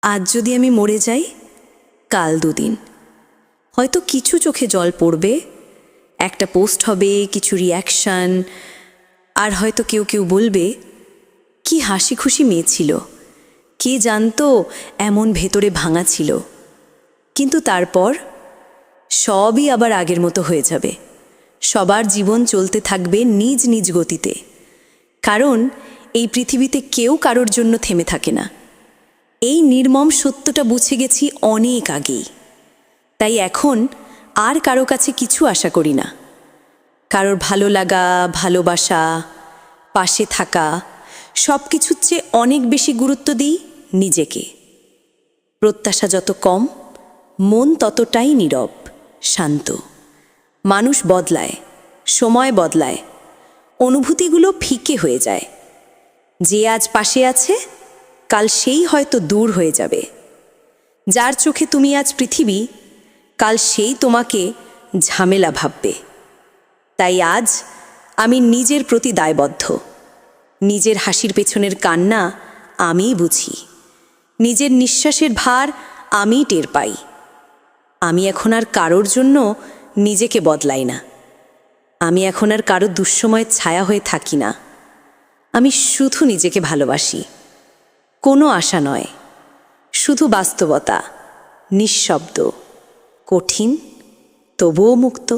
আজ যদি আমি মরে যাই, কাল দুদিন, হয়তো কিছু চোখে জল পড়বে, একটা পোস্ট হবে, কিছু রিয়াকশান, আর হয়তো কেউ কেউ বলবে কি হাসি খুশি মেয়ে ছিল, কে জানতো এমন ভেতরে ভাঙা ছিল। কিন্তু তারপর সবই আবার আগের মতো হয়ে যাবে। সবার জীবন চলতে থাকবে নিজ নিজ গতিতে, কারণ এই পৃথিবীতে কেউ কারোর জন্য থেমে থাকে না। এই নির্মম সত্যটা বুঝে গেছি অনেক আগেই। তাই এখন আর কারো কাছে কিছু আশা করি না। কারোর ভালো লাগা, ভালোবাসা, পাশে থাকা, সব কিছুর চেয়ে অনেক বেশি গুরুত্ব দিই নিজেকে। প্রত্যাশা যত কম, মন ততটাই নীরব, শান্ত। মানুষ বদলায়, সময় বদলায়, অনুভূতিগুলো ফিকে হয়ে যায়। যে আজ পাশে আছে, কাল সেই হয়তো দূর হয়ে যাবে। যার চোখে তুমি আজ পৃথিবী, কাল সেই তোমাকে ঝামেলা ভাববে। তাই আজ আমি নিজের প্রতি দায়বদ্ধ। নিজের হাসির পেছনের কান্না আমিই বুঝি, নিজের নিঃশ্বাসের ভার আমিই টের পাই। আমি এখন আর কারোর জন্য নিজেকে বদলাই না। আমি এখন আর কারো দুঃসময়ের ছায়া হয়ে থাকি না। আমি শুধু নিজেকে ভালোবাসি, কোনো আশা নয়, শুধু বাস্তবতা, নিঃশব্দ, কঠিন তবুও মুক্ত।